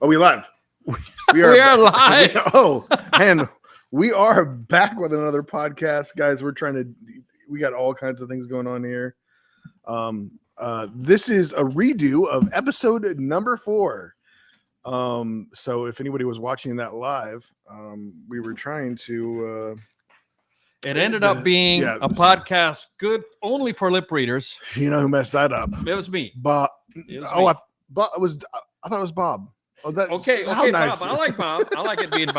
we live. We are live. And we are back with another podcast, guys. We got all kinds of things going on here. This is a redo of episode number 4. So if anybody was watching that live, we were trying to. It ended up being a podcast good only for lip readers. You know who messed that up? It was me. Bob. I thought it was Bob. Oh, okay, nice. Bob. I like Bob. I like it being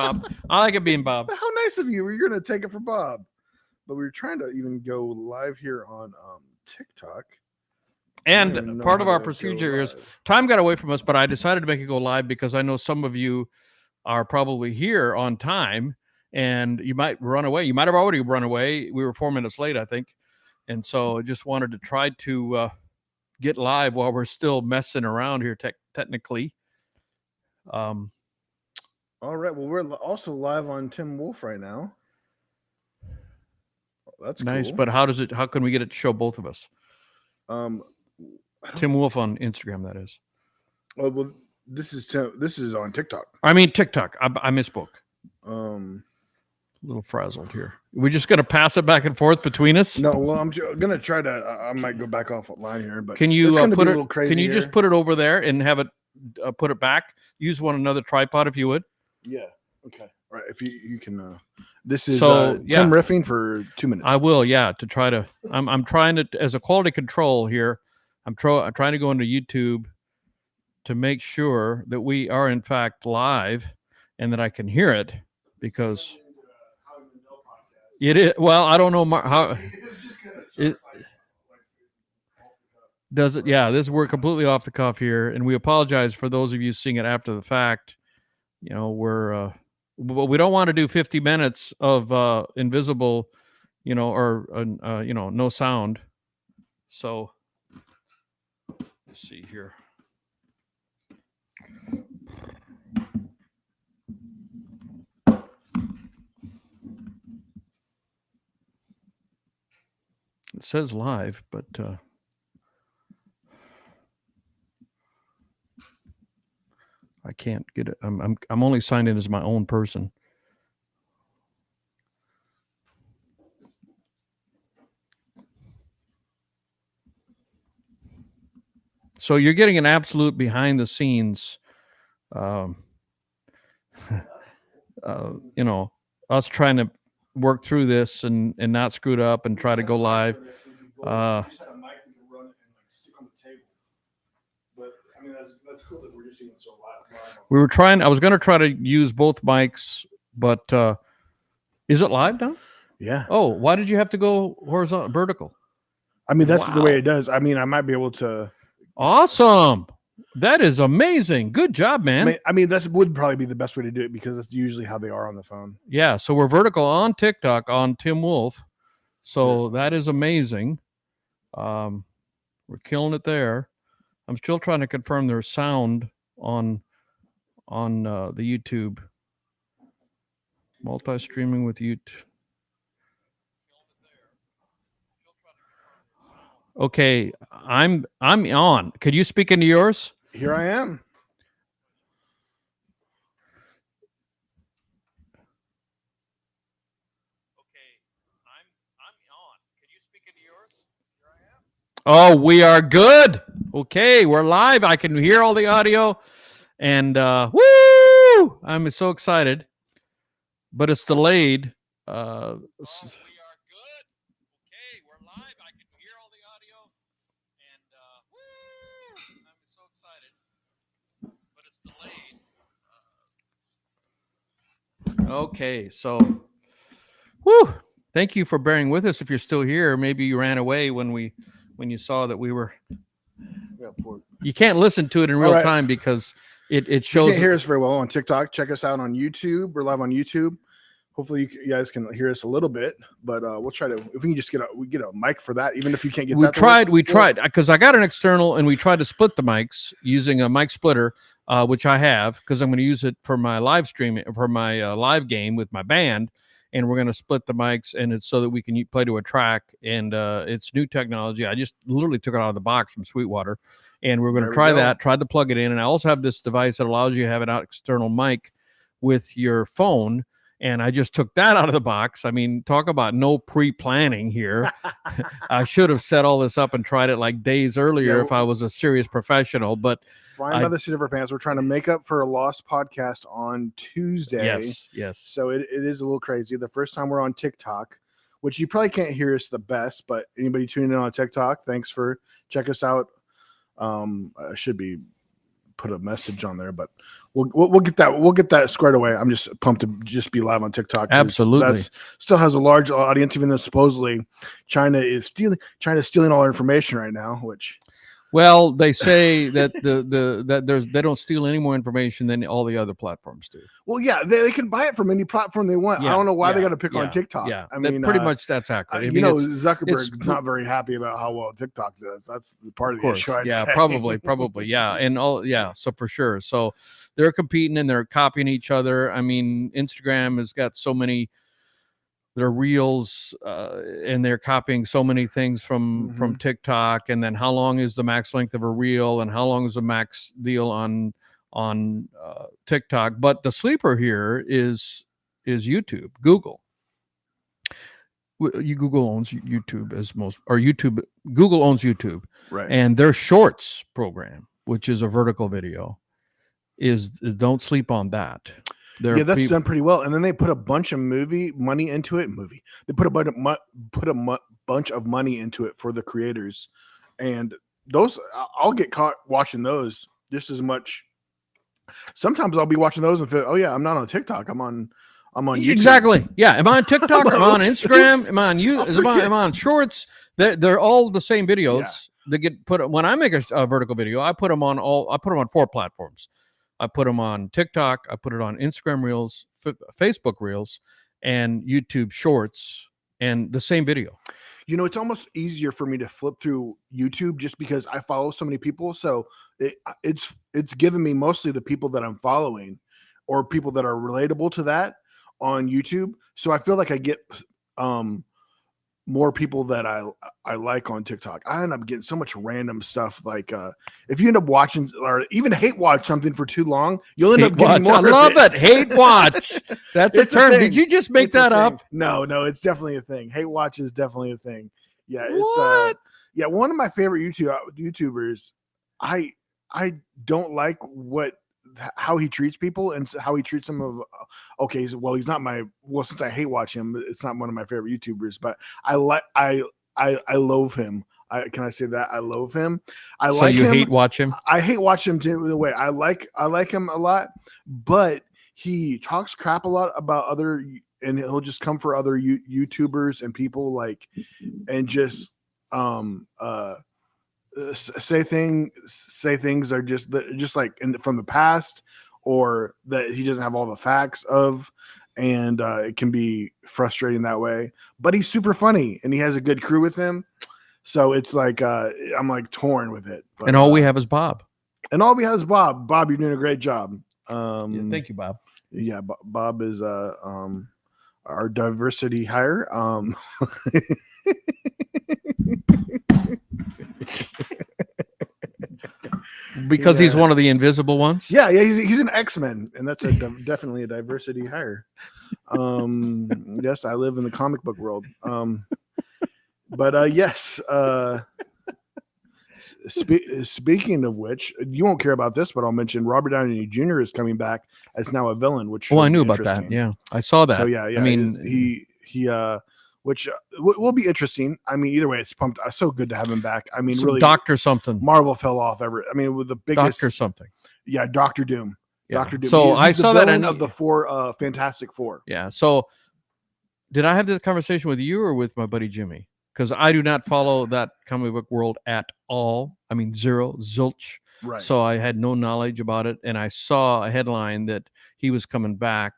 Bob. How nice of you. You're going to take it for Bob. But we were trying to even go live here on TikTok. And part of our procedure is time got away from us, but I decided to make it go live because I know some of you are probably here on time and you might run away. You might have already run away. We were 4 minutes late, I think. And so I just wanted to try to get live while we're still messing around here technically. All right. Well, we're also live on Tim Wolf right now. That's nice. Cool. But how can we get it to show both of us? Tim Wolf on Instagram, that is. Oh, well, this is on TikTok. I mean TikTok. I misspoke. A little frazzled here. We're just gonna pass it back and forth between us. No, well, I'm gonna try to. I might go back off line here, but can you put it? Can you here. Just put it over there and have it put it back? Use another tripod if you would. Yeah. Okay. All right. If you can. This is Tim riffing for 2 minutes. I will. Yeah. To try to. I'm trying to, as a quality control here. I'm trying to go into YouTube to make sure that we are in fact live and that I can hear it because it is. Well, I don't know how. Does it? Yeah, we're completely off the cuff here, and we apologize for those of you seeing it after the fact. You know, we don't want to do 50 minutes of invisible, or no sound. So let's see here. It says live, but I can't get it. I'm only signed in as my own person. So you're getting an absolute behind the scenes, us trying to work through this and not screw it up and try to go live. That's cool that we're just doing so live. I was going to try to use both mics, but is it live now? Yeah. Oh, why did you have to go vertical? I mean, that's the way it does. I mean, I might be able to. Awesome. That is amazing. Good job, man. I mean, that would probably be the best way to do it because that's usually how they are on the phone. Yeah. So we're vertical on TikTok on Tim Wolf. So that is amazing. We're killing it there. I'm still trying to confirm there's sound on the YouTube. Multi-streaming with YouTube. Okay, I'm on. Could you speak into yours? Here I am. Okay, I'm on. Could you speak into yours? Here I am. Oh, we are good. Okay, we're live. I can hear all the audio, and woo! I'm so excited, but it's delayed. We are good. Okay, we're live. I can hear all the audio, and woo! I'm so excited, but it's delayed. Okay, so woo! Thank you for bearing with us. If you're still here, maybe you ran away when you saw that we were. You can't listen to it in real time because it shows. You can't hear us very well on TikTok. Check us out on YouTube. We're live on YouTube. Hopefully you guys can hear us a little bit, but we'll try to. If we can just get a mic for that, even if you can't get that. We tried because I got an external and we tried to split the mics using a mic splitter, which I have because I'm going to use it for my live stream for my live game with my band. and we're going to split the mics, and it's so that we can play to a track. And it's new technology. I just literally took it out of the box from Sweetwater, and we're going to try that. Tried to plug it in, and I also have this device that allows you to have an external mic with your phone. And I just took that out of the box. I mean, talk about no pre-planning here. I should have set all this up and tried it like days earlier if I was a serious professional. But flying by the seat of our pants. We're trying to make up for a lost podcast on Tuesday. Yes. So it is a little crazy. The first time we're on TikTok, which you probably can't hear us the best, but anybody tuning in on TikTok, thanks for check us out. I should be put a message on there, but we'll get that squared away. I'm just pumped to just be live on TikTok. Absolutely, that still has a large audience, even though supposedly China is stealing all our information right now. Which, well, they say that they don't steal any more information than all the other platforms do. Well, yeah, they can buy it from any platform they want. I don't know why they got to pick on TikTok. Yeah, I mean, pretty much that's accurate. Zuckerberg's not very happy about how well TikTok does. That's the part of the issue. I'd say. Probably, yeah, and so for sure. So they're competing and they're copying each other. I mean, Instagram has got so many. Their reels, and they're copying so many things from TikTok. And then how long is the max length of a reel, and how long is the max deal on TikTok? But the sleeper here is YouTube. Google owns YouTube Google owns YouTube, right? And their Shorts program, which is a vertical video, is don't sleep on that. That's done pretty well. And then they put a bunch of money into it. They put a bunch of money into it for the creators, and those I'll get caught watching those just as much. Sometimes I'll be watching those and feel, oh yeah, I'm not on TikTok. I'm on YouTube. Exactly. Yeah. Am I on TikTok? Am I on Instagram? Am I on am I on Shorts? They're all the same videos. Yeah. They get put when I make a vertical video. I put them on 4 platforms. I put them on TikTok. I put it on Instagram Reels, Facebook Reels, and YouTube Shorts, and the same video. You know, it's almost easier for me to flip through YouTube just because I follow so many people. So it's given me mostly the people that I'm following or people that are relatable to that on YouTube. So I feel like I get more people that I like on TikTok. I end up getting so much random stuff. Like if you end up watching or even hate watch something for too long, you'll end up getting more. I love it. Hate watch. That's a term. Did you just make that up? No, it's definitely a thing. Hate watch is definitely a thing. Yeah, it's one of my favorite YouTubers. I don't like how he treats people and how he treats them he's not since I hate watch him, it's not one of my favorite YouTubers, but I loathe him. Can I say that? I loathe him. Hate watch him? I hate watch him too. The way I like him a lot, but he talks crap a lot about other, and he'll just come for other YouTubers and people and just say things are just like from the past, or that he doesn't have all the facts of, and it can be frustrating that way. But he's super funny and he has a good crew with him, so it's like I'm like torn with it. But, and all we have is Bob. Bob, you're doing a great job. Thank you, Bob. Yeah, Bob is our diversity hire. Because he's one of the invisible ones. Yeah, he's an X-Men, and that's definitely a diversity hire. Yes, I live in the comic book world. But yes. Speaking of which, you won't care about this, but I'll mention Robert Downey Jr. is coming back as now a villain. Which I knew about that. Yeah, I saw that. So yeah. I mean, he which will be interesting. I mean, either way, it's pumped. It's so good to have him back. I mean, really, Doctor something. Marvel fell off ever. I mean, with the biggest Doctor something. Yeah, Doctor Doom. Yeah. Doctor Doom. So I saw that of the 4 Fantastic Four. Yeah. So did I have this conversation with you or with my buddy Jimmy? Because I do not follow that comic book world at all. I mean, zilch. Right. So I had no knowledge about it, and I saw a headline that he was coming back.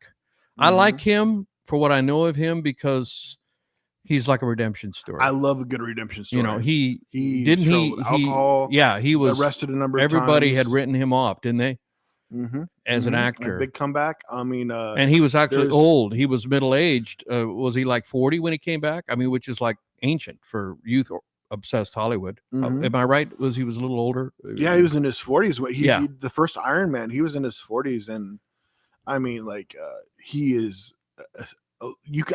I like him for what I know of him because he's like a redemption story. I love a good redemption story. You know, he alcohol. Yeah, he was arrested a number of Everybody times. had written him off, didn't they? as an actor. A big comeback. I mean, and he was actually old. He was middle-aged. Was he like 40 when he came back? I mean, which is like ancient for youth obsessed Hollywood. Am I right? He was a little older? Yeah, he was in his 40s. He the first Iron Man, he was in his 40s, and I mean, like, he is.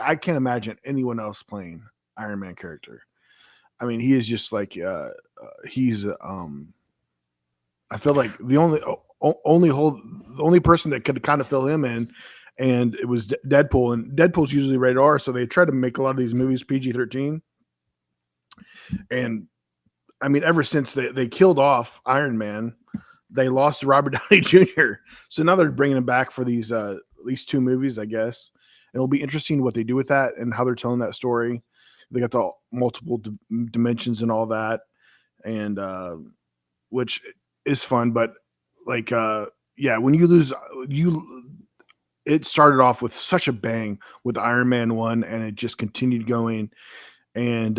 I can't imagine anyone else playing Iron Man character. I mean, he is just like he's. I feel like the only person that could kind of fill him in, and it was Deadpool. And Deadpool's usually rated R, so they try to make a lot of these movies PG-13. And I mean, ever since they killed off Iron Man, they lost Robert Downey Jr. So now they're bringing him back for these at least 2 movies, I guess. And it'll be interesting what they do with that and how they're telling that story. They got the multiple dimensions and all that, and which is fun. But like, when you lose, it started off with such a bang with Iron Man 1, and it just continued going. And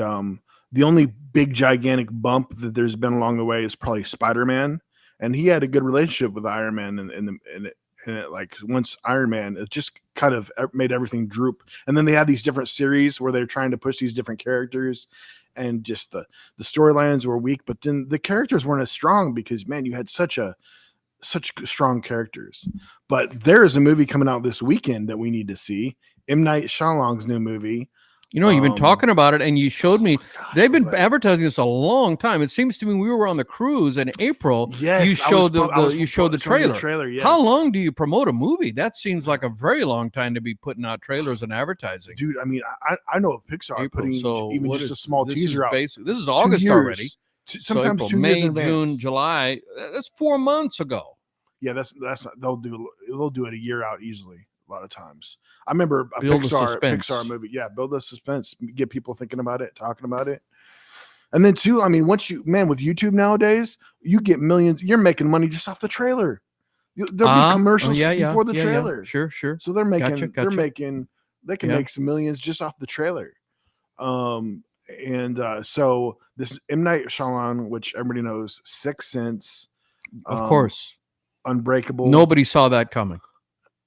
the only big gigantic bump that there's been along the way is probably Spider-Man, and he had a good relationship with Iron Man, and like once Iron Man, it just kind of made everything droop. And then they had these different series where they're trying to push these different characters, and just the storylines were weak, but then the characters weren't as strong because, man, you had such strong characters. But there is a movie coming out this weekend that we need to see. M. Night Shyamalan's new movie. You know, you've been talking about it, and you showed me. They've been advertising this a long time. It seems to me we were on the cruise in April. Yes, you showed the trailer. The trailer, yes. How long do you promote a movie? That seems like a very long time to be putting out trailers and advertising. Dude, I mean, I know of Pixar putting even just a small teaser out. This is August already. Sometimes April, 2 May, years in advance. June, July. That's 4 months ago. Yeah, that's they'll do it a year out easily. A lot of times. I remember a build Pixar movie. Yeah, build the suspense, get people thinking about it, talking about it. And then too, I mean, with YouTube nowadays, you get millions. You're making money just off the trailer. There'll be commercials before the trailer. Yeah. Sure. So they're making, they can make some millions just off the trailer. So this M. Night Shyamalan, which everybody knows, Sixth Sense, of course, Unbreakable. Nobody saw that coming.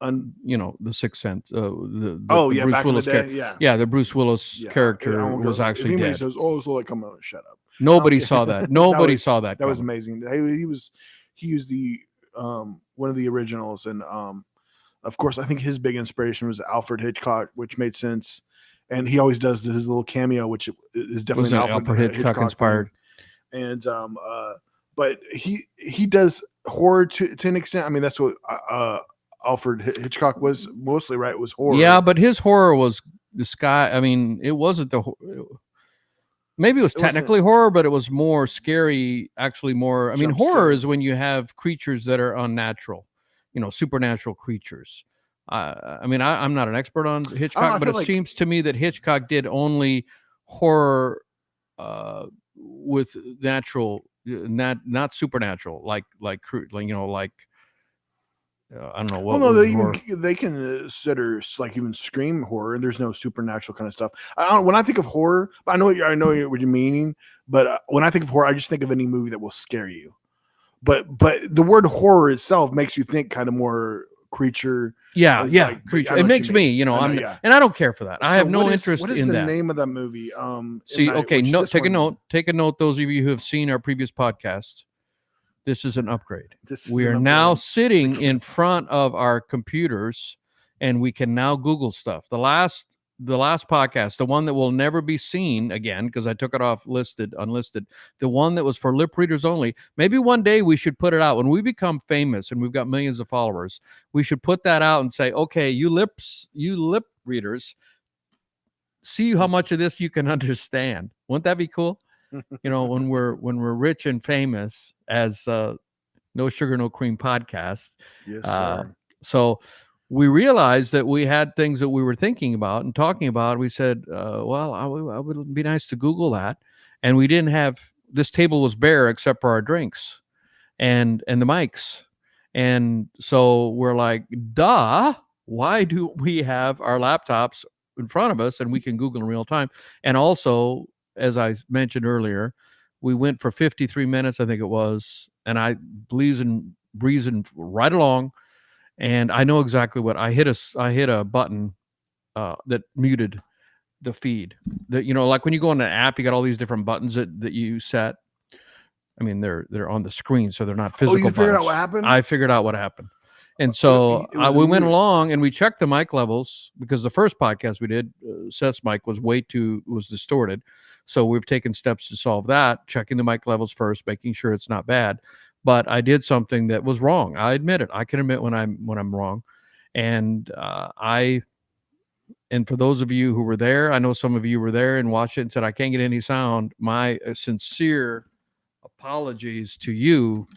The Sixth Sense. The Bruce Willis character. Yeah, the Bruce Willis character was actually dead. Says, "Oh, so like, come on, shut up." Nobody saw that. Nobody saw that. That was amazing. He was the one of the originals, and of course, I think his big inspiration was Alfred Hitchcock, which made sense. And he always does his little cameo, which is definitely Alfred Hitchcock inspired. And but he does horror to an extent. I mean, that's what Alfred Hitchcock was mostly, right? It was horror. Yeah, but his horror was the sky. I mean, it wasn't maybe it was technically horror, but it was more scary, actually more. I mean, horror is when you have creatures that are unnatural, supernatural creatures. I mean, I'm not an expert on Hitchcock, but it seems to me that Hitchcock did only horror with natural, not supernatural, like I don't know what. Well, no, they can consider like even Scream horror. There's no supernatural kind of stuff. When I think of horror, I know what you're meaning. But when I think of horror, I just think of any movie that will scare you. But the word horror itself makes you think kind of more creature. Yeah, creature. It makes me, and I don't care for that. I have no interest in that. What is the name of that movie? Take a note. Take a note. Those of you who have seen our previous podcast. This is an upgrade. We are now sitting in front of our computers, and we can now Google stuff. The last podcast, the one that will never be seen again because I took it off unlisted. The one that was for lip readers only. Maybe one day we should put it out when we become famous and we've got millions of followers. We should put that out and say, okay, you lip readers, see how much of this you can understand. Wouldn't that be cool? When we're rich and famous as No Sugar No Cream podcast. Yes, sir. So we realized that we had things that we were thinking about and talking about. We said, well, I would be nice to Google that. And we didn't have, this table was bare except for our drinks and the mics. And so we're like, duh, why do we have our laptops in front of us and we can Google in real time? And also, as I mentioned earlier, we went for 53 minutes, I think it was, and I believes in breezing right along, and I know exactly what I hit. I hit a button that muted the feed. That, you know, like when you go on an app, you got all these different buttons that you set. I mean, they're on the screen, so they're not physical. Oh, you figured buttons. out what happened? I figured out what happened. And so we went along and we checked the mic levels, because the first podcast we did, Seth's mic was was distorted. So we've taken steps to solve that, checking the mic levels first, making sure it's not bad. But I did something that was wrong. I admit it. I can admit when I'm wrong. And and for those of you who were there, I know some of you were there and watched it and said, I can't get any sound. My sincere apologies to you.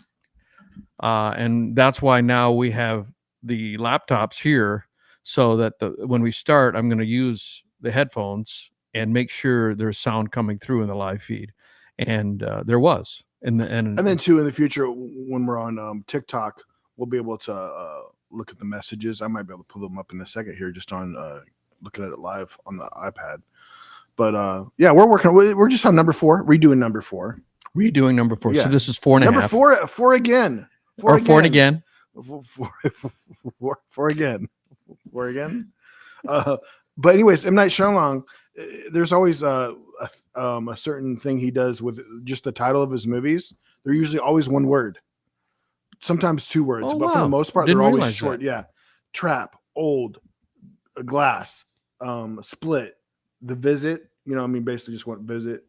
And that's why now we have the laptops here, so that when we start, I'm going to use the headphones and make sure there's sound coming through in the live feed. And there was. And then too, in the future, when we're on TikTok, we'll be able to look at the messages. I might be able to pull them up in a second here, just on looking at it live on the iPad. But yeah, we're just on number 4, redoing number 4. Redoing number 4. Yeah. So this is 4.5. Number 4 again. 4 again. 4 again. 4 again. But anyways, M. Night Shyamalan, there's always a certain thing he does with just the title of his movies. They're usually always one word, sometimes 2 words, but for the most part, they're always short. That. Yeah. Trap, Old, Glass, Split, The Visit. You know, I mean, basically just one visit.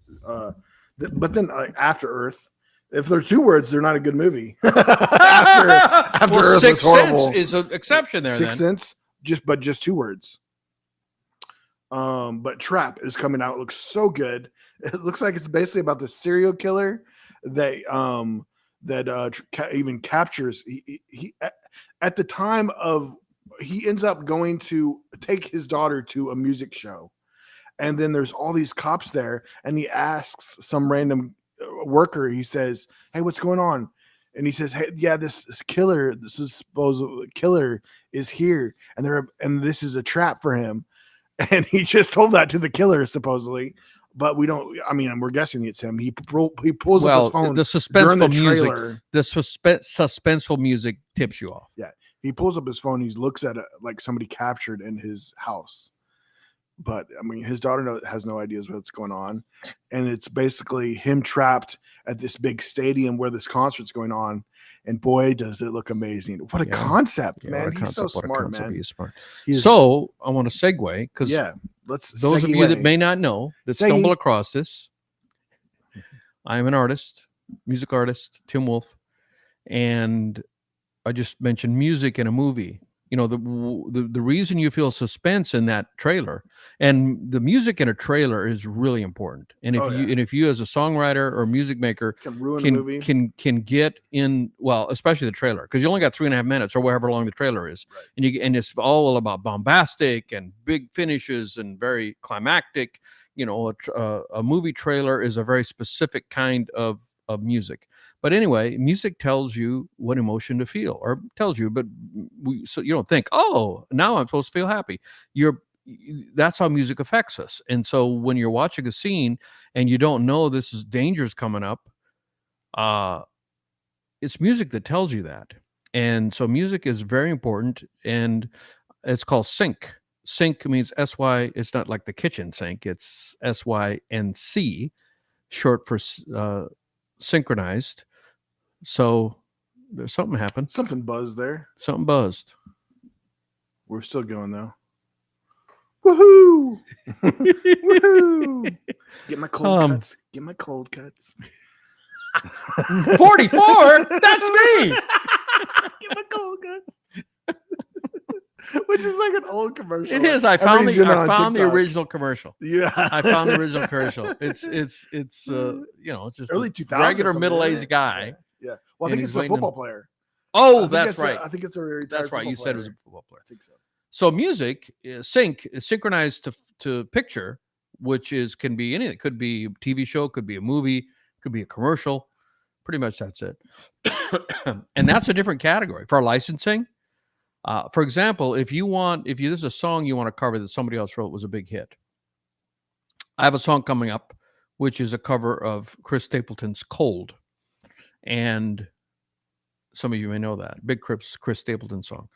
But then After Earth. If they're 2 words, they're not a good movie. after Earth Sixth was horrible. Sense is an exception there. Sixth Sense, just 2 words. But Trap is coming out. It looks so good. It looks like it's basically about the serial killer that even captures. He at the time of, he ends up going to take his daughter to a music show, and then there's all these cops there, and he asks some random worker. He says, "Hey, what's going on?" And he says, "Hey, yeah, this supposed killer is here, and this is a trap for him." And he just told that to the killer, supposedly, but we don't. I mean, we're guessing it's him. He pulls up his phone. The suspenseful music. The suspenseful music tips you off. Yeah, he pulls up his phone. He looks at it like somebody captured in his house. But I mean, his daughter has no idea what's going on, and it's basically him trapped at this big stadium where this concert's going on. And boy, does it look amazing! What a concept, man! He's so smart, man. He's smart. So I want to segue, because those of you that may not know, that stumble across this, I am an artist, music artist, Tim Wolf, and I just mentioned music in a movie. You know, the reason you feel suspense in that trailer, and the music in a trailer is really important. And if you as a songwriter or music maker can ruin a movie, can get in, well, especially the trailer, because you only got 3.5 minutes or however long the trailer is, right. And it's all about bombastic and big finishes and very climactic. You know, a movie trailer is a very specific kind of music. But anyway, music tells you what emotion to feel, or tells you, but so you don't think, oh, now I'm supposed to feel happy. That's how music affects us. And so when you're watching a scene and you don't know this is danger's coming up, it's music that tells you that. And so music is very important, and it's called sync. Sync means SY. It's not like the kitchen sink. It's SYNC, short for synchronized. So there's something happened. Something buzzed there. Something buzzed. We're still going though. Woohoo! Woohoo! Get my cold cuts. Get my cold cuts. 44? That's me. Get my cold cuts. Which is like an old commercial. It is. I found the original commercial. Yeah, I found the original commercial. It's you know, it's just early 2000s. Regular middle-aged guy. Yeah. Well, I think it's a football player. Oh, that's right. I think it's a retired. That's right. You said it was a football player. I think so. So music is synchronized to picture, which can be anything. It could be a TV show, could be a movie, could be a commercial. Pretty much that's it. And that's a different category for licensing. For example, if there's a song you want to cover that somebody else wrote was a big hit. I have a song coming up, which is a cover of Chris Stapleton's "Cold," and Some of you may know that. Big Chris Stapleton song.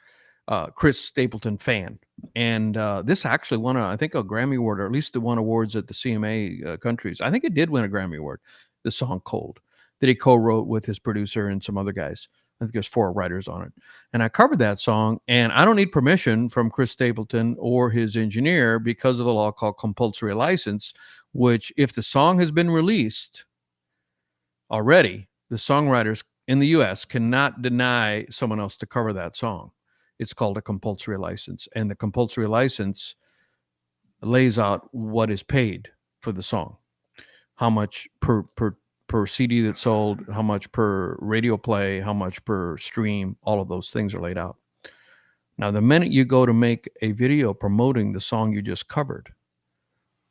Chris Stapleton fan. And this actually won, I think, a Grammy Award, or at least it won awards at the CMA countries. I think it did win a Grammy Award, the song Cold, that he co-wrote with his producer and some other guys. I think there's 4 writers on it. And I covered that song, and I don't need permission from Chris Stapleton or his engineer because of the law called compulsory license, which if the song has been released already, the songwriters in the U.S. cannot deny someone else to cover that song. It's called a compulsory license. And the compulsory license lays out what is paid for the song, how much per CD that's sold, how much per radio play, how much per stream, all of those things are laid out. Now, the minute you go to make a video promoting the song you just covered,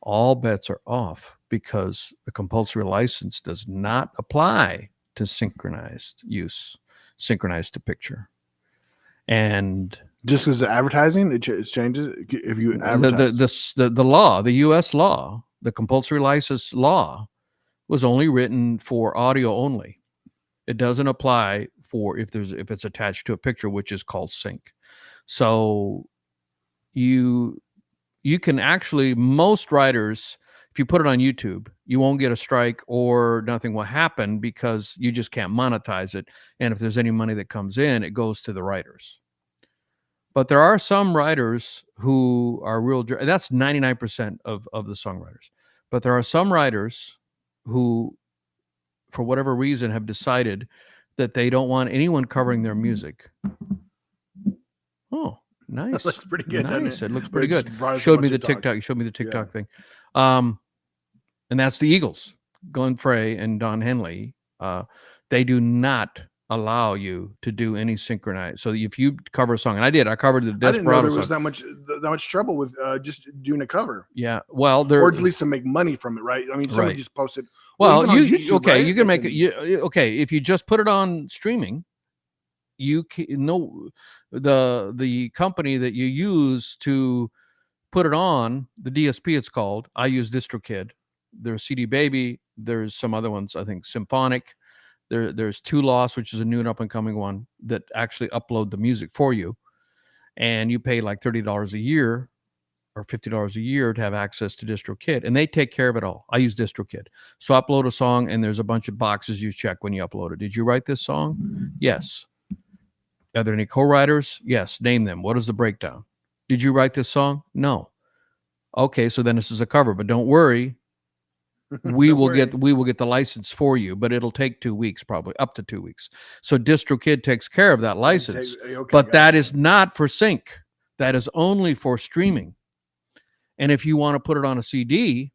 all bets are off because the compulsory license does not apply to synchronized use, synchronized to picture. And just because the advertising, it changes if you advertise. The law, the U.S. law, the compulsory license law, was only written for audio only. It doesn't apply for if it's attached to a picture, which is called sync. So you can actually, most writers, if you put it on YouTube, you won't get a strike or nothing will happen because you just can't monetize it. And if there's any money that comes in, it goes to the writers. But there are some writers who are real, that's 99% of the songwriters. But there are some writers who, for whatever reason, have decided that they don't want anyone covering their music. Oh, nice. That looks pretty good. Nice. It looks pretty good. Showed me the TikTok. You showed me the TikTok thing. And that's the Eagles, Glenn Frey and Don Henley. They do not allow you to do any synchronized. So if you cover a song, and I covered the Desperado I didn't know there was song. that much trouble with just doing a cover. Yeah, well, or at least to make money from it, right? I mean, somebody just posted. Well, YouTube, okay, right? you can make it. Okay, if you just put it on streaming, you can, the company that you use to put it on, the DSP it's called. I use DistroKid. There's CD Baby. There's some other ones. I think Symphonic. There's Two Loss, which is a new and up and coming one that actually upload the music for you, and you pay like $30 a year or $50 a year to have access to DistroKid, and they take care of it all. I use DistroKid, so upload a song, and there's a bunch of boxes you check when you upload it. Did you write this song? Yes. Are there any co-writers? Yes. Name them. What is the breakdown? Did you write this song? No. Okay, so then this is a cover, but don't worry. We will get the license for you, but it'll take 2 weeks, probably up to 2 weeks. So DistroKid takes care of that license, but that is not for sync. That is only for streaming. And if you want to put it on a CD,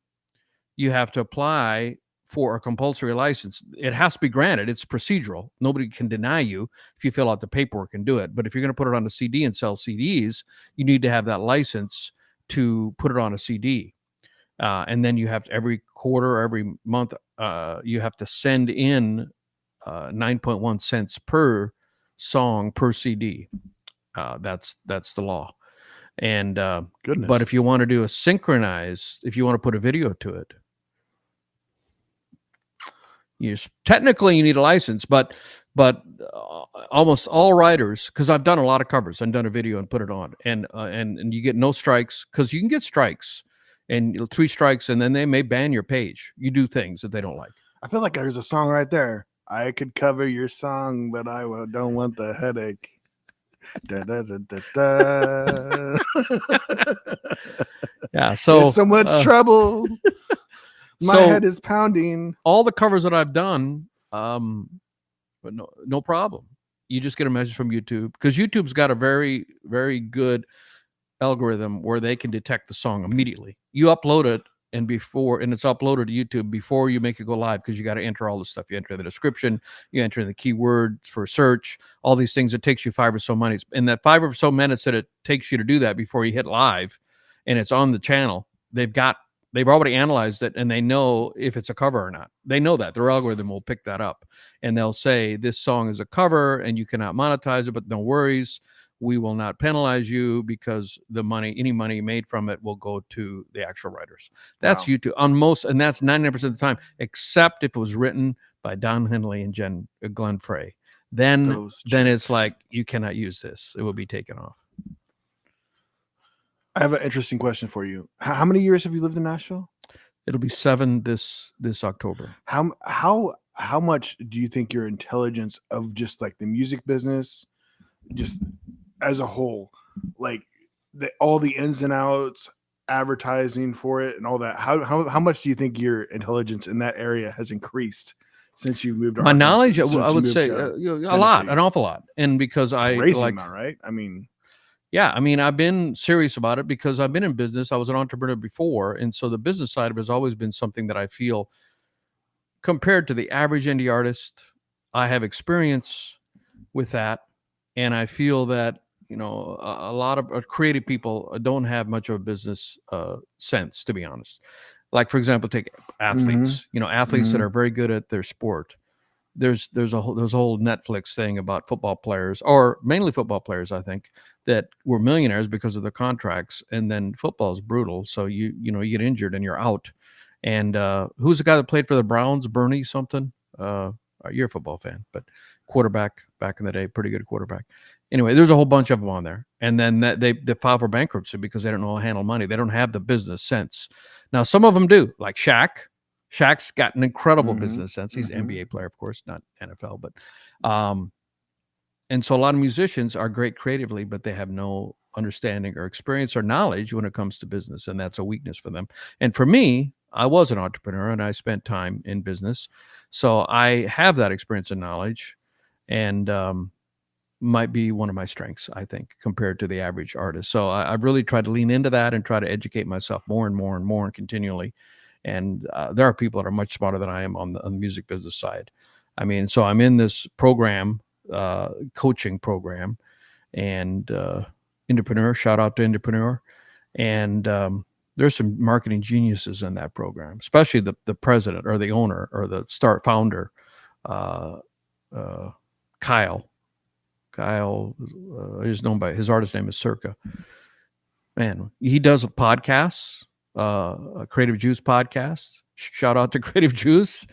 you have to apply for a compulsory license. It has to be granted. It's procedural. Nobody can deny you if you fill out the paperwork and do it. But if you're going to put it on a CD and sell CDs, you need to have that license to put it on a CD. And then you have to, every quarter, every month, you have to send in 9.1 cents per song per CD. That's the law. And but if you want to do a synchronized, if you want to put a video to it, technically you need a license. But almost all writers, because I've done a lot of covers, I've done a video and put it on, and you get no strikes, because you can get strikes. And 3 strikes, and then they may ban your page. You do things that they don't like. I feel like there's a song right there. I could cover your song, but I don't want the headache. Da, da, da, da, da. Yeah, so it's so much trouble. My head is pounding. All the covers that I've done, but no problem. You just get a message from YouTube, because YouTube's got a very, very good algorithm where they can detect the song immediately. You upload it, and it's uploaded to YouTube before you make it go live, because you got to enter all this stuff. You enter the description, you enter the keywords for search, all these things. It takes you 5 or so minutes. In that 5 or so minutes that it takes you to do that before you hit live, and it's on the channel, they've already analyzed it, and they know if it's a cover or not. They know that. Their algorithm will pick that up, and they'll say this song is a cover and you cannot monetize it, but no worries. We will not penalize you, because any money made from it will go to the actual writers. That's YouTube on most, and that's 99% of the time, except if it was written by Don Henley and Glenn Frey. then it's like, you cannot use this. It will be taken off. I have an interesting question for you. How many years have you lived in Nashville? It'll be 7 this October. How much do you think your intelligence of just like the music business, just as a whole, like all the ins and outs, advertising for it and all that, how much do you think your intelligence in that area has increased since you moved? My knowledge, I would say a lot, an awful lot. And because amount, right? I mean, yeah, I mean, I've been serious about it because I've been in business. I was an entrepreneur before. And so the business side of it has always been something that I feel, compared to the average indie artist, I have experience with that. And I feel that, a lot of creative people don't have much of a business sense, to be honest. Like, for example, take athletes, athletes that are very good at their sport. There's a whole Netflix thing about football players, or mainly football players, I think, that were millionaires because of their contracts. And then football is brutal. So you get injured and you're out. And who's the guy that played for the Browns? Bernie something? You're a football fan, but quarterback back in the day, pretty good quarterback. Anyway, there's a whole bunch of them on there. And then they file for bankruptcy because they don't know how to handle money. They don't have the business sense. Now, some of them do, like Shaq. Shaq's got an incredible business sense. He's an NBA player, of course, not NFL, but and so a lot of musicians are great creatively, but they have no understanding or experience or knowledge when it comes to business, and that's a weakness for them. And for me, I was an entrepreneur and I spent time in business, so I have that experience and knowledge, and might be one of my strengths, I think, compared to the average artist. So I've really tried to lean into that and try to educate myself more and more and more and continually. And there are people that are much smarter than I am on the music business side. I mean, so I'm in this program, coaching program, and Entrepreneur, shout out to Entrepreneur. And there's some marketing geniuses in that program, especially the president or the owner or the founder, Kyle. Is known by his artist name is Circa. Man, he does podcasts. Creative Juice podcast. Shout out to Creative Juice.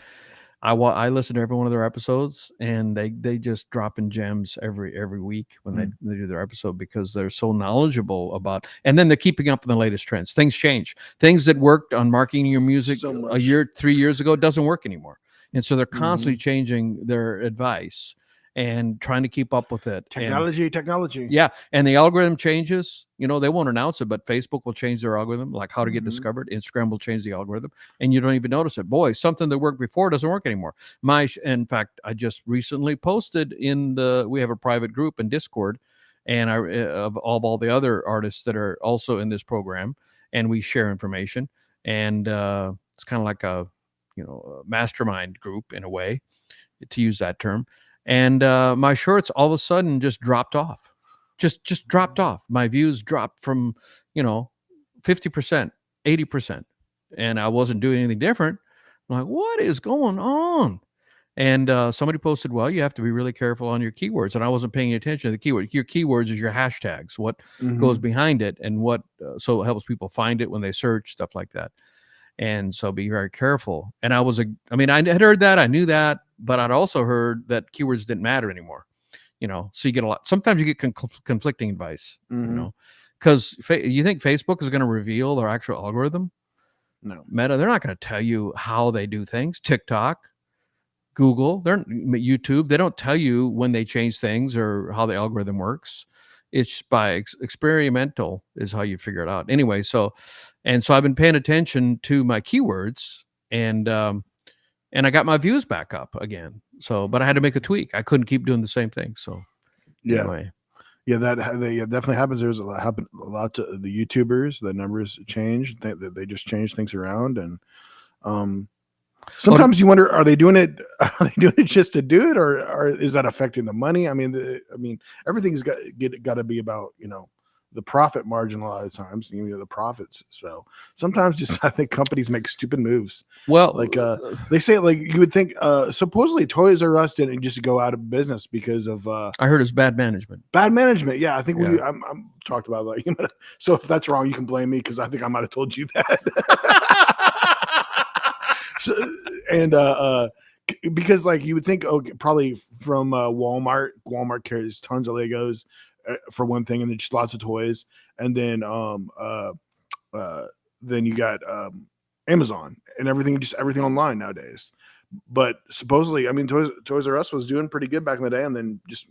I listen to every one of their episodes, and they just drop in gems every week when they do their episode, because they're so knowledgeable about, and then they're keeping up with the latest trends. Things change. Things that worked on marketing your music a year, 3 years ago doesn't work anymore, and so they're constantly changing their advice and trying to keep up with it. Technology. Yeah. And the algorithm changes, they won't announce it, but Facebook will change their algorithm, like how to get discovered. Instagram will change the algorithm, and you don't even notice it. Boy, something that worked before doesn't work anymore. In fact, I just recently posted we have a private group in Discord, and of all the other artists that are also in this program, and we share information. And it's kind of like a mastermind group in a way, to use that term. And my shorts all of a sudden just dropped off, just dropped off. My views dropped from, 50%, 80%. And I wasn't doing anything different. I'm like, what is going on? And somebody posted, well, you have to be really careful on your keywords. And I wasn't paying attention to the keyword. Your keywords is your hashtags, what goes behind it, and what, so it helps people find it when they search, stuff like that. And so be very careful. And I had heard that, I knew that, but I'd also heard that keywords didn't matter anymore, so you get sometimes you get conflicting advice, because you think Facebook is going to reveal their actual algorithm? No. Meta, they're not going to tell you how they do things. TikTok, Google, YouTube, they don't tell you when they change things or how the algorithm works. It's by experimental is how you figure it out. Anyway, so I've been paying attention to my keywords, and I got my views back up again. So, but I had to make a tweak. I couldn't keep doing the same thing. So, anyway. Yeah, that definitely happens. There's a lot to the YouTubers. The numbers change. They just change things around, and sometimes you wonder, are they doing it just to do it, or is that affecting the money? I mean, everything's got to be about the profit margin a lot of times, the profits. So sometimes I think companies make stupid moves. Well, like they say, like you would think, supposedly Toys R Us didn't just go out of business because of I heard it's bad management. Bad management. Yeah, I think I'm talked about that. So if that's wrong, you can blame me, because I think I might have told you that. So, and because like you would think, probably from Walmart. Walmart carries tons of Legos for one thing, and then just lots of toys, and then you got Amazon and everything, just everything online nowadays. But supposedly, I mean, Toys R Us was doing pretty good back in the day, and then just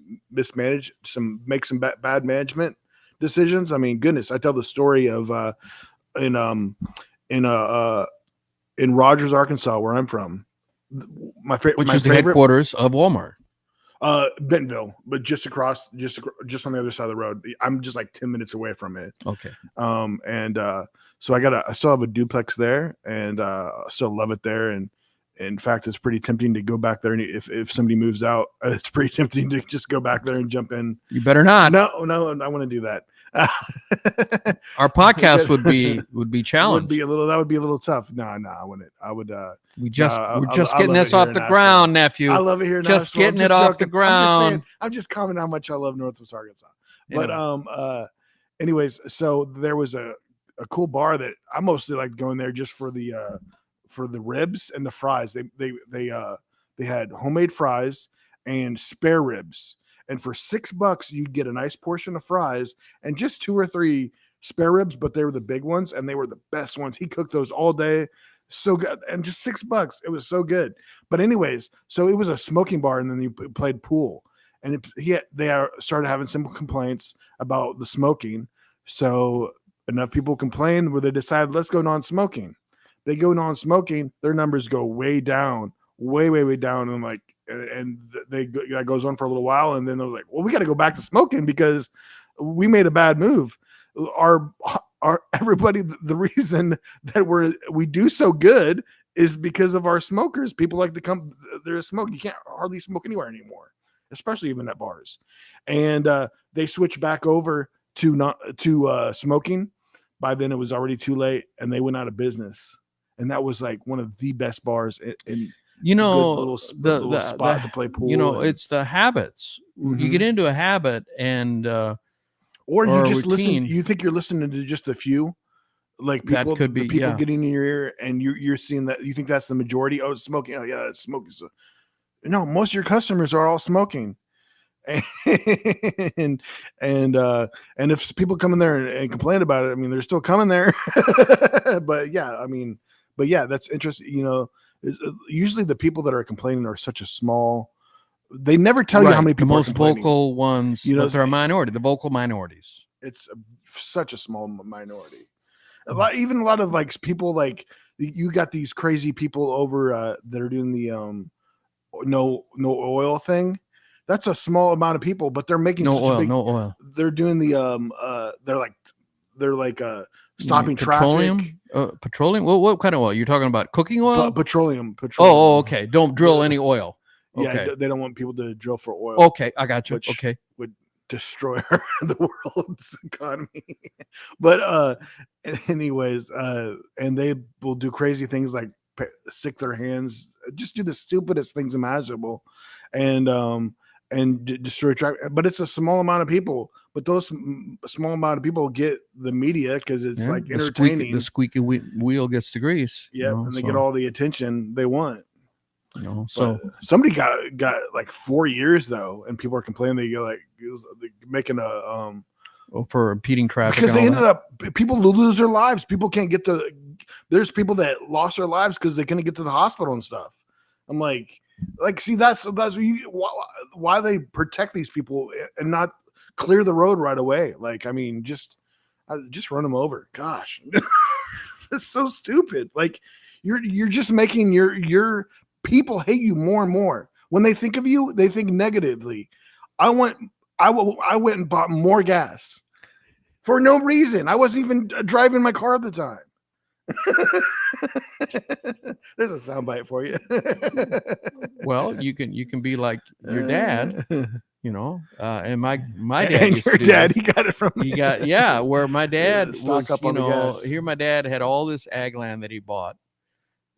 make some bad management decisions. I mean, goodness, I tell the story of in Rogers, Arkansas, where I'm from. Which is the headquarters of Walmart. Bentonville, but just on the other side of the road. I'm just like 10 minutes away from it. Okay. So I still have a duplex there, and I still love it there. And in fact, it's pretty tempting to go back there. And if somebody moves out, it's pretty tempting to just go back there and jump in. You better not. No, I want to do that. Our podcast would be challenged. That would be a little tough. No, I wouldn't. I would. We're just getting this off the ground, nephew. I love it here. Just getting it off the ground. I'm just commenting how much I love Northwest Arkansas. But anyways, so there was a cool bar that I mostly like going there just for the ribs and the fries. They had homemade fries and spare ribs. And for $6, you'd get a nice portion of fries and just 2 or 3 spare ribs, but they were the big ones and they were the best ones. He cooked those all day. So good. And just $6. It was so good. But anyways, so it was a smoking bar, and then he played pool. And they started having some complaints about the smoking. So enough people complained where they decided, let's go non-smoking. They go non-smoking, their numbers go way down, way down. And that goes on for a little while. And then they're like, well, we got to go back to smoking because we made a bad move. Our everybody, the reason that we do so good is because of our smokers. People like to come there to smoke. You can't hardly smoke anywhere anymore, especially even at bars. And they switched back over to smoking. By then it was already too late, and they went out of business. And that was like one of the best bars in little spot to play pool. It's the habits. Mm-hmm. You get into a habit, and or you just listen. You think you're listening to just a few, like people. That could be people getting in your ear, and you're seeing that. You think that's the majority. Oh, it's smoking. Oh, yeah, it's smoking. So, no, most of your customers are all smoking. And if people come in there and complain about it, I mean, they're still coming there. But yeah, that's interesting. Usually the people that are complaining are such a small. They never tell you how many people. The most vocal ones, they're a minority. The vocal minorities. It's such a small minority. A lot of like people, like you got these crazy people over that are doing the no oil thing. That's a small amount of people, but they're making no oil. They're doing the they're like stopping traffic. Petroleum. Well, what kind of oil? You're talking about cooking oil? Petroleum. Oh, okay. Don't drill any oil. Okay. Yeah, they don't want people to drill for oil. Okay, I got you. Okay, would destroy the world's economy. But anyways, and they will do crazy things like stick their hands, just do the stupidest things imaginable, and destroy traffic. But it's a small amount of people. But those small amount of people get the media because it's like entertaining. The squeaky wheel gets the grease. Yeah, and they get all the attention they want. So somebody got like 4 years though, and people are complaining they're making a for impeding traffic because they ended up people lose their lives. People can't get there's people that lost their lives because they couldn't get to the hospital and stuff. I'm like see that's why they protect these people and not clear the road right away. Like, I mean, just run them over. Gosh, it's so stupid. Like you're just making your people hate you more and more. When they think of you, they think negatively. I went and bought more gas for no reason. I wasn't even driving my car at the time. There's a soundbite for you. Well, you can be like your dad, and my dad and used your to do dad, this. he got it from me. Where my dad was, up on the gas. Here my dad had all this ag land that he bought,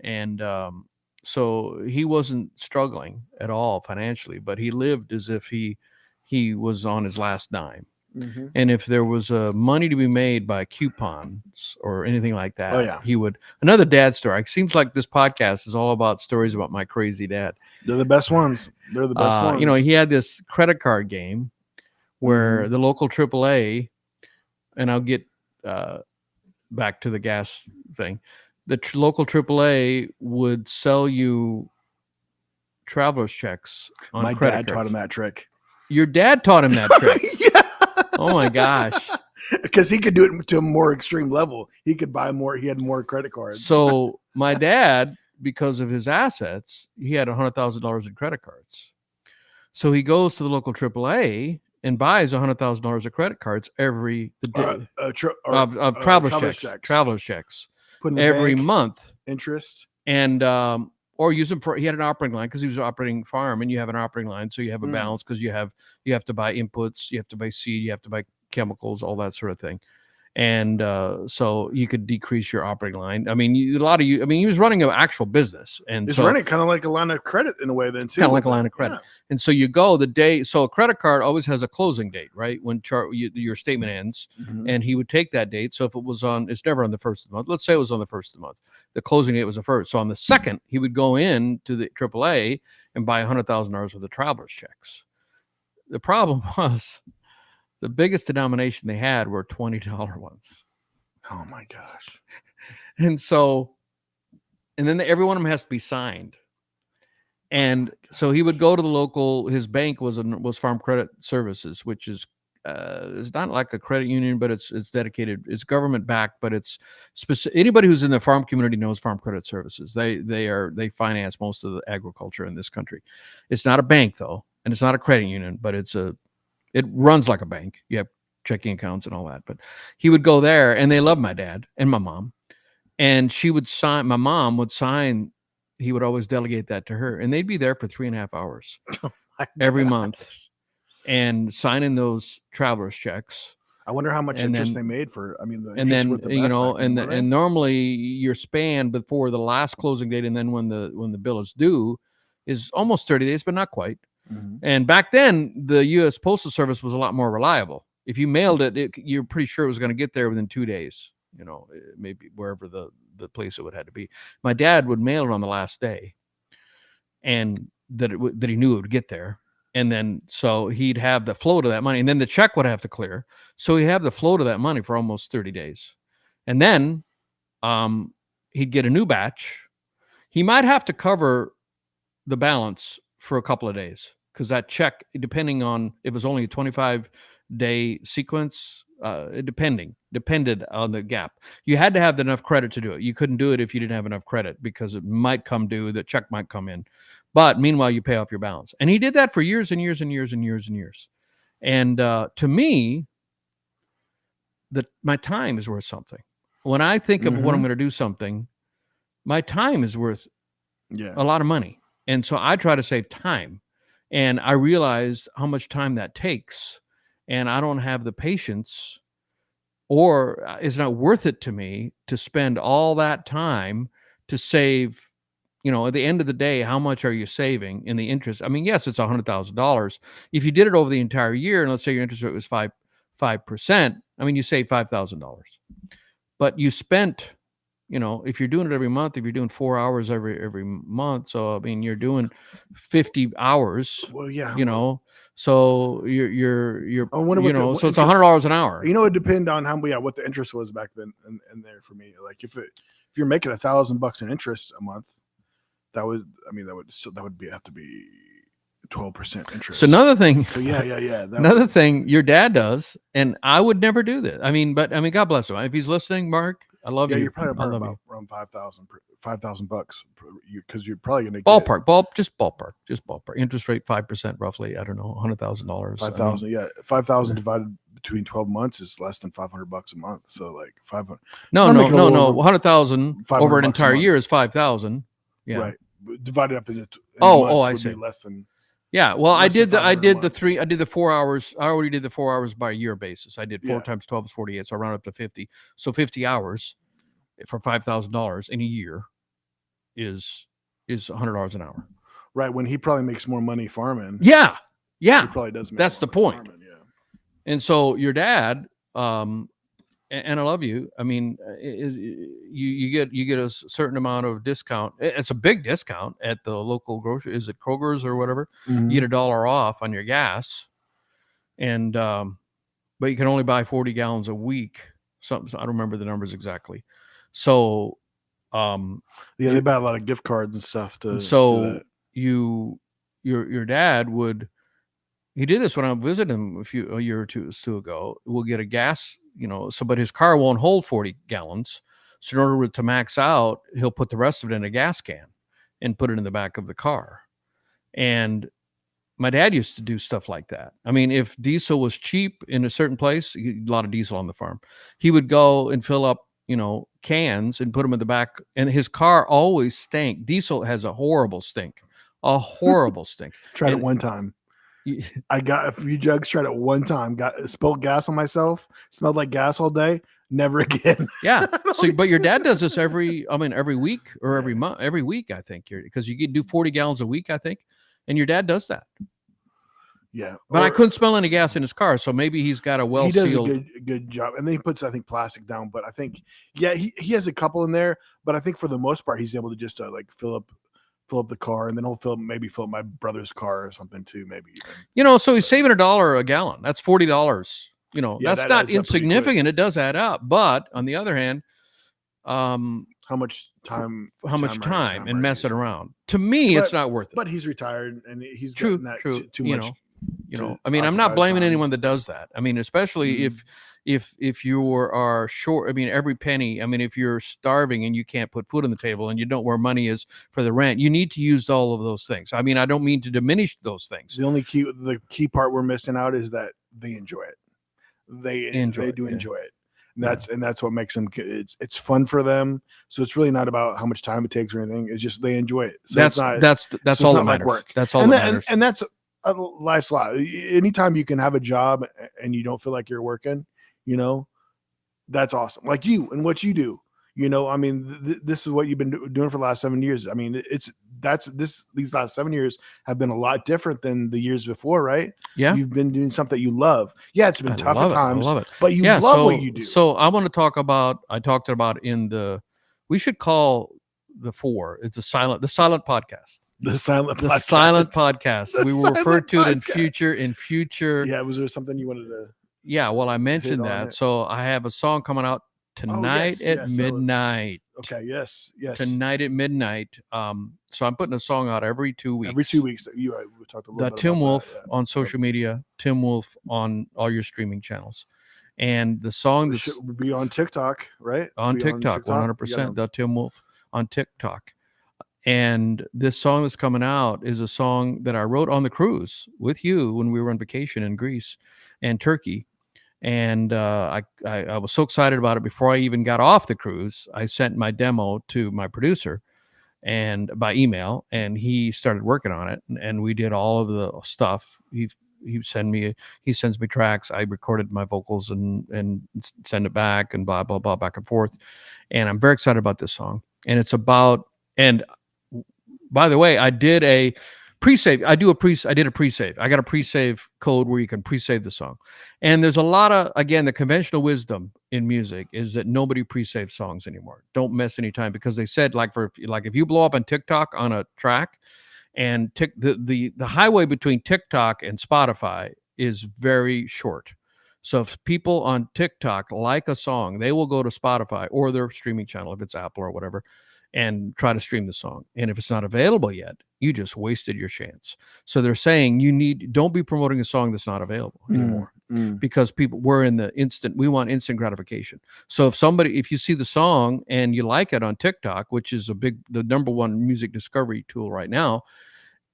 and so he wasn't struggling at all financially, but he lived as if he was on his last dime. And if there was money to be made by coupons or anything like that, he would. Another dad story. It seems like this podcast is all about stories about my crazy dad. They're the best ones. They're the best ones. You know, he had this credit card game where the local AAA, and I'll get back to the gas thing. The local AAA would sell you traveler's checks on my credit dad cards. taught him that trick. Your dad taught him that trick. Yeah. Oh my gosh. Because he could do it to a more extreme level. He could buy more. He had more credit cards. So my dad, because of his assets, he had $100,000 in credit cards. So he goes to the local AAA and buys $100,000 of credit cards every day of traveler's checks every month, interest, and or use them for. He had an operating line because he was operating farm, and you have an operating line, so you have a balance because you have to buy inputs, you have to buy seed, you have to buy chemicals, all that sort of thing. And so you could decrease your operating line. I mean, he was running an actual business, and he's running kind of like a line of credit in a way, then too. Kind of like a line of credit. Yeah. And so you go the day. So a credit card always has a closing date, right? When your statement ends, and he would take that date. So if it was it's never on the first of the month. Let's say it was on the first of the month. The closing date was the first. So on the second, he would go in to the AAA and buy $100,000 worth of traveler's checks. The problem was, the biggest denomination they had were $20 ones. Oh my gosh. And then every one of them has to be signed. And so he would go to the local, his bank was Farm Credit Services, which is it's not like a credit union, but it's dedicated, it's government backed, but it's specific. Anybody who's in the farm community knows Farm Credit Services. They finance most of the agriculture in this country. It's not a bank though, and it's not a credit union, but it runs like a bank. You have checking accounts and all that. But he would go there, and they loved my dad and my mom. And my mom would sign, he would always delegate that to her. And they'd be there for 3.5 hours every month and signing those traveler's checks. I wonder how much interest they made for, and normally your span before the last closing date and then when the bill is due is almost 30 days, but not quite. And back then, the U.S. Postal Service was a lot more reliable. If you mailed it, you're pretty sure it was going to get there within 2 days. You know, maybe wherever the place it would have to be. My dad would mail it on the last day, and that he knew it would get there. And then so he'd have the float of that money, and then the check would have to clear. So he'd have the float of that money for almost 30 days, and then he'd get a new batch. He might have to cover the balance for a couple of days, because that check, depending on if it was only a 25-day sequence, it depended on the gap. You had to have enough credit to do it. You couldn't do it if you didn't have enough credit, because it might come due, the check might come in. But meanwhile, you pay off your balance. And he did that for years and years and years and years and years. And to me, my time is worth something. When I think of what I'm going to do something, my time is worth a lot of money. And so I try to save time, and I realized how much time that takes, and I don't have the patience, or it's not worth it to me to spend all that time to save. You know, at the end of the day, how much are you saving in the interest? I mean, yes, it's $100,000. If you did it over the entire year, and let's say your interest rate was 5%, I mean, you save $5,000. But you spent, you know, if you're doing it every month, if you're doing 4 hours every month, so I mean, you're doing 50 hours. Well, yeah, you know, so you're so it's $100 an hour. You know, it depends on what the interest was back then, and there for me. Like if you're making $1,000 in interest a month, that would have to be 12% interest. So another thing. So yeah. Another thing your dad does, and I would never do this. I mean, God bless him. If he's listening, Mark, I love you. Yeah, you're probably about around $5,000 because you're probably going to just ballpark. Interest rate 5% roughly. I don't know, $100,000. 5,000. Yeah, 5,000 divided between 12 months is less than $500 a month. So like 500. No. 100,000 over an entire year is 5,000. Yeah. Right. Divided up into I see. Less than. Yeah. Well, I did the 4 hours. I already did the 4 hours by a year basis. I did 4 times 12 is 48. So I round up to 50. So 50 hours for $5,000 in a year is $100 an hour. Right. When he probably makes more money farming. Yeah. He probably does. That's the point. Farming, yeah. And so your dad, and I love you. I mean, you get a certain amount of discount. It's a big discount at the local grocery. Is it Kroger's or whatever? Mhm. You get $1 off on your gas, and but you can only buy 40 gallons a week. Something, I don't remember the numbers exactly. So, they buy a lot of gift cards and stuff to. So do that. your dad would. He did this when I visited him a year or two ago. We'll get a gas, but his car won't hold 40 gallons. So in order to max out, he'll put the rest of it in a gas can and put it in the back of the car. And my dad used to do stuff like that. I mean, if diesel was cheap in a certain place, a lot of diesel on the farm, he would go and fill up, cans and put them in the back. And his car always stank. Diesel has a horrible stink, Tried it one time. I got a few jugs, tried it one time, spilled gas on myself, smelled like gas all day, never again. Yeah. So, but your dad does this every week or every month, every week, I think, because you can do 40 gallons a week, I think. And your dad does that. Yeah. But I couldn't smell any gas in his car. So maybe he's got a he does a good job. And then he puts, I think, plastic down, but I think, he has a couple in there, but I think for the most part, he's able to just like fill up the car, and then he'll fill up my brother's car or something too, maybe even. So he's saving $1 a gallon. That's $40. That's that not insignificant. It does add up. But on the other hand, how much time and messing around. To me, it's not worth it. But he's retired, and he's true. Too much. I mean, I'm not blaming anyone that does that. I mean, especially if you are short. I mean, every penny. I mean, if you're starving and you can't put food on the table and you don't know where money is for the rent, you need to use all of those things. I mean, I don't mean to diminish those things. The key part we're missing out is that they enjoy it. They enjoy it. And that's what makes them. It's fun for them. So it's really not about how much time it takes or anything. It's just they enjoy it. So that's all that matters. Like work. That's all that matters. And that's life's lot. Anytime you can have a job and you don't feel like you're working, that's awesome. Like you and what you do. I mean, this is what you've been doing for the last 7 years. I mean, these last 7 years have been a lot different than the years before, right? Yeah. You've been doing something you love. Yeah, it's been tough at times, I love it. But you love what you do. So I want to talk about, we should call the 4. It's the silent podcast. The silent podcast. We will refer to it in future. Yeah. Was there something you wanted to? Yeah. Well, I mentioned that. So I have a song coming out tonight at midnight. Okay. Yes. Tonight at midnight. So I'm putting a song out every 2 weeks. Every 2 weeks. We talked a little bit Tim about Wolf that, on social media. Tim Wolf on all your streaming channels. And the song should be on TikTok, right? On TikTok, 100%. The Tim Wolf on TikTok. And this song that's coming out is a song that I wrote on the cruise with you when we were on vacation in Greece and Turkey. And I was so excited about it. Before I even got off the cruise, I sent my demo to my producer and by email, and he started working on it. And we did all of the stuff. He sends me tracks. I recorded my vocals and send it back and blah, blah, blah, back and forth. And I'm very excited about this song. And it's about, and by the way, I did a pre-save. I did a pre-save. I got a pre-save code where you can pre-save the song. And there's a lot of, again, the conventional wisdom in music is that nobody pre-saves songs anymore. Don't mess any time, because they said if you blow up on TikTok on a track, and the highway between TikTok and Spotify is very short. So if people on TikTok like a song, they will go to Spotify or their streaming channel, if it's Apple or whatever, and try to stream the song. And if it's not available yet, you just wasted your chance. So they're saying don't be promoting a song that's not available anymore, because we want instant gratification. So if you see the song and you like it on TikTok, which is the number one music discovery tool right now,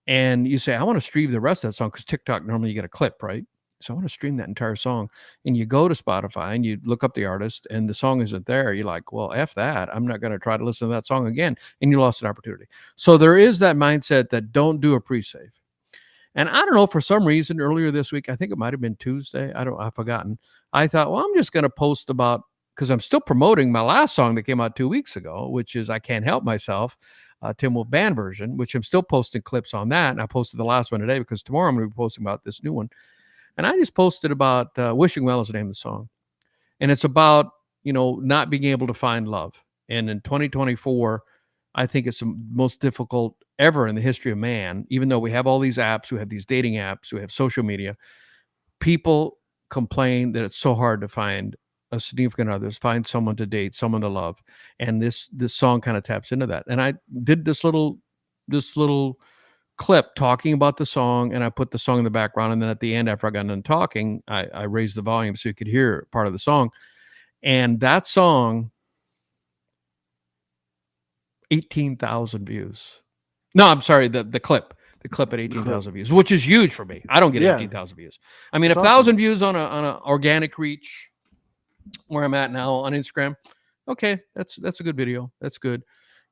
and you say, I want to stream the rest of that song, because TikTok, normally you get a clip, right? So I want to stream that entire song. And you go to Spotify and you look up the artist and the song isn't there. You're like, well, F that. I'm not going to try to listen to that song again. And you lost an opportunity. So there is that mindset that don't do a pre-save. And I don't know, for some reason earlier this week, I think it might've been Tuesday. I've forgotten. I thought, well, I'm just going to post about, because I'm still promoting my last song that came out 2 weeks ago, which is I Can't Help Myself, Tim Wolf band version, which I'm still posting clips on that. And I posted the last one today because tomorrow I'm going to be posting about this new one. And I just posted about Wishing Well is the name of the song. And it's about, not being able to find love. And in 2024, I think it's the most difficult ever in the history of man, even though we have all these apps, we have these dating apps, we have social media. People complain that it's so hard to find a significant other, find someone to date, someone to love. And this song kind of taps into that. And I did this little clip talking about the song, and I put the song in the background. And then at the end, after I got done talking, I raised the volume so you could hear part of the song. And that song, 18,000 views. No, I'm sorry, the clip at 18,000 views, which is huge for me. I don't get 18,000 views. I mean, 1,000 views on a organic reach where I'm at now on Instagram. Okay, that's a good video. That's good,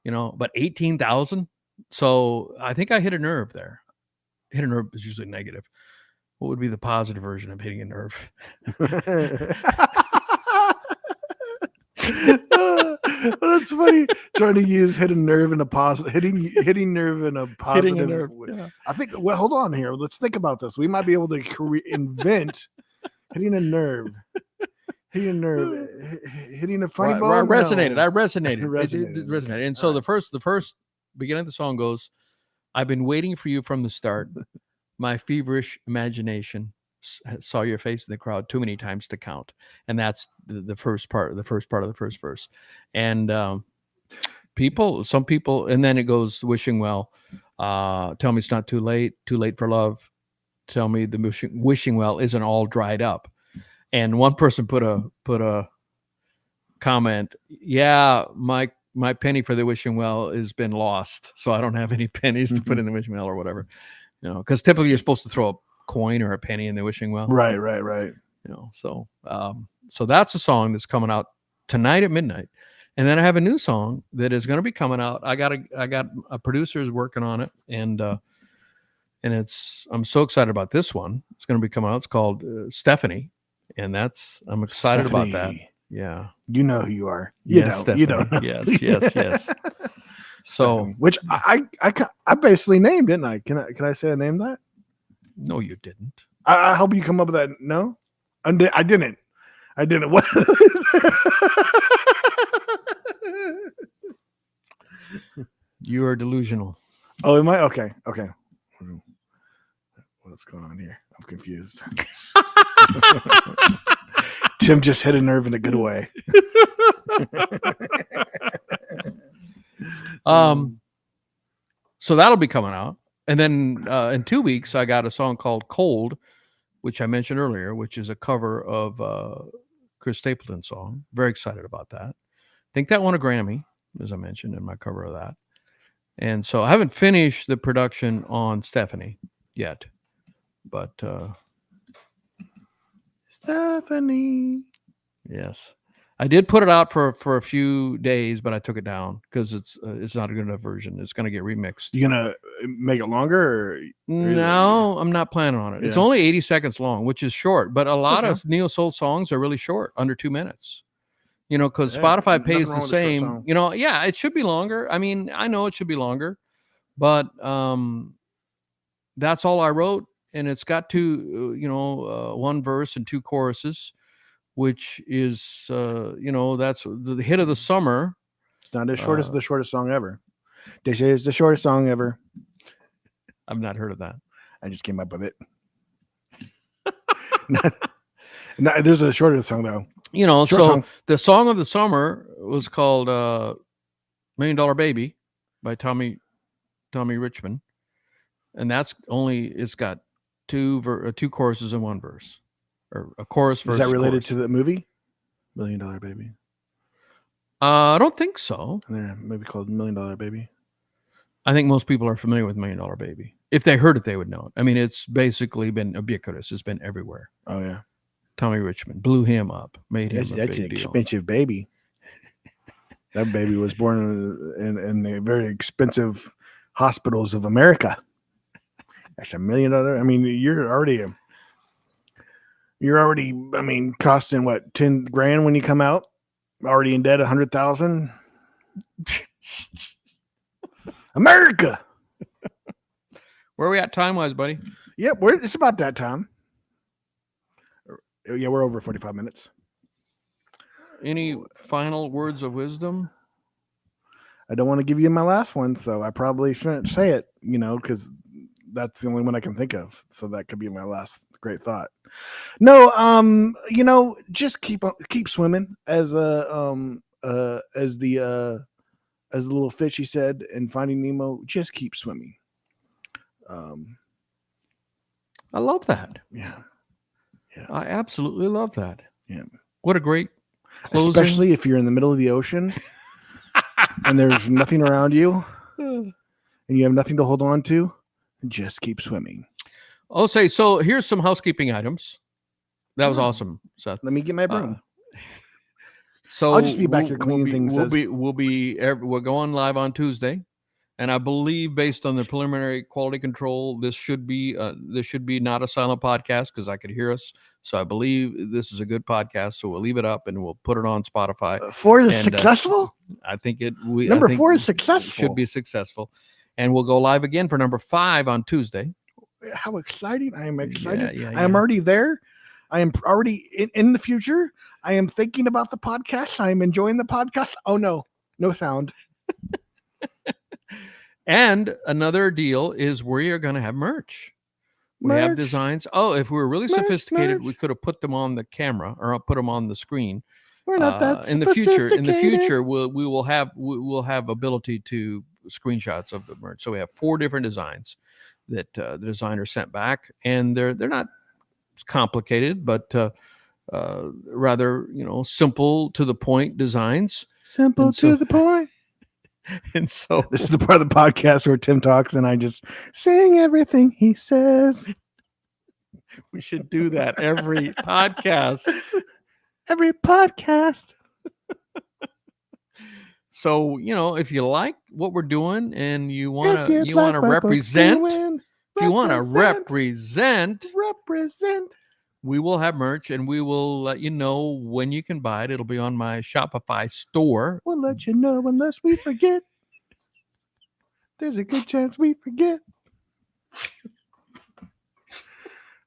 but 18,000. So I think I hit a nerve there. Hit a nerve is usually negative. What would be the positive version of hitting a nerve? That's funny. Trying to use hit a nerve in a positive, hitting nerve in a positive nerve, way. yeah. I think. Well, hold on here. Let's think about this. We might be able to invent hitting a nerve. Hitting a nerve. Hitting a funny bone. I resonated. No. I resonated. It resonated. And so the first beginning of the song goes, "I've been waiting for you from the start. My feverish imagination saw your face in the crowd too many times to count." And that's the first part of the first verse. And some people, and then it goes, "Wishing well, tell me it's not too late for love. Tell me the wishing well isn't all dried up." And one person put a comment, "Yeah, my penny for the wishing well has been lost, so I don't have any pennies to put in the wishing well," or whatever. Because typically you're supposed to throw a coin or a penny in the wishing well. Right. So that's a song that's coming out tonight at midnight. And then I have a new song that is going to be coming out. I got a producer who's working on it, and I'm so excited about this one. It's going to be coming out. It's called Stephanie, and I'm excited about that. Yeah, you know who you are. Stephanie. You don't know. Yes. So, which I basically named, didn't I? Can I say I named that? No, you didn't. I hope you come up with that. No, I didn't. What? You are delusional. Oh, am I? Okay. What's going on here? I'm confused. Tim just hit a nerve in a good way. So that'll be coming out. And then in 2 weeks, I got a song called Cold, which I mentioned earlier, which is a cover of Chris Stapleton song. Very excited about that. I think that won a Grammy, as I mentioned in my cover of that. And so I haven't finished the production on Stephanie yet, but Stephanie. Yes. I did put it out for a few days, but I took it down because it's not a good enough version. It's going to get remixed. You gonna make it longer? Or no, I'm not planning on it. Yeah. It's only 80 seconds long, which is short. But a lot of neo soul songs are really short, under 2 minutes. Because Spotify pays the same. Yeah, it should be longer. I mean, I know it should be longer, but that's all I wrote, and it's got one verse and 2 choruses. Which is, that's the hit of the summer. It's not as short as the shortest song ever. This is the shortest song ever. I've not heard of that. I just came up with it. There's a shorter song, though. The song of the summer was called $1 Million Baby by Tommy Richmond. And it's got two choruses and 1 verse. Or a chorus versus. Is that related to the movie $1 Million Baby? I don't think so. And then maybe called $1 Million Baby. I think most people are familiar with $1 Million Baby. If they heard it, they would know it. I mean, it's basically been ubiquitous. It's been everywhere. Oh yeah. Tommy Richmond blew him up, made him a big deal. Expensive baby. That baby was born in the very expensive hospitals of America. That's $1 million. I mean, you're already costing what, 10 grand when you come out, already in debt, 100,000. America. Where are we at time wise, buddy? Yep. It's about that time. Yeah, we're over 45 minutes. Any final words of wisdom? I don't want to give you my last one, so I probably shouldn't say it, because that's the only one I can think of. So that could be my last great thought. No, just keep swimming as the little fish he said in Finding Nemo. Just keep swimming. I love that. Yeah. I absolutely love that. Yeah. What a great closing. Especially if you're in the middle of the ocean and there's nothing around you and you have nothing to hold on to, just keep swimming. I'll say, so here's some housekeeping items. That was awesome, Seth. Let me get my broom. So I'll just be back here cleaning things. We're going live on Tuesday, and I believe based on the preliminary quality control, this should be not a silent podcast because I could hear us. So I believe this is a good podcast. So we'll leave it up and we'll put it on Spotify. 4 is successful. I think it. Number 4 is successful. Should be successful, and we'll go live again for number 5 on Tuesday. How exciting! I am excited. Yeah. I am already there. I am already in the future. I am thinking about the podcast. I am enjoying the podcast. Oh no sound. And another deal is we are going to have merch. We have designs. Oh, if we were really sophisticated, we could have put them on the camera or put them on the screen. We're not that in the future, we'll have ability to screenshots of the merch. So we have 4 different designs that the designer sent back, and they're not complicated, but rather simple to the point designs. Simple to the point. And so this is the part of the podcast where Tim talks and I just sing everything he says. We should do that every podcast. Every podcast. So, if you like what we're doing and you want to represent, we will have merch and we will let you know when you can buy it. It'll be on my Shopify store. We'll let you know unless we forget. There's a good chance we forget.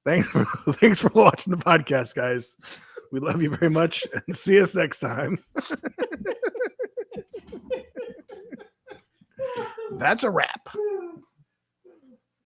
Thanks for watching the podcast, guys. We love you very much and see us next time. That's a wrap.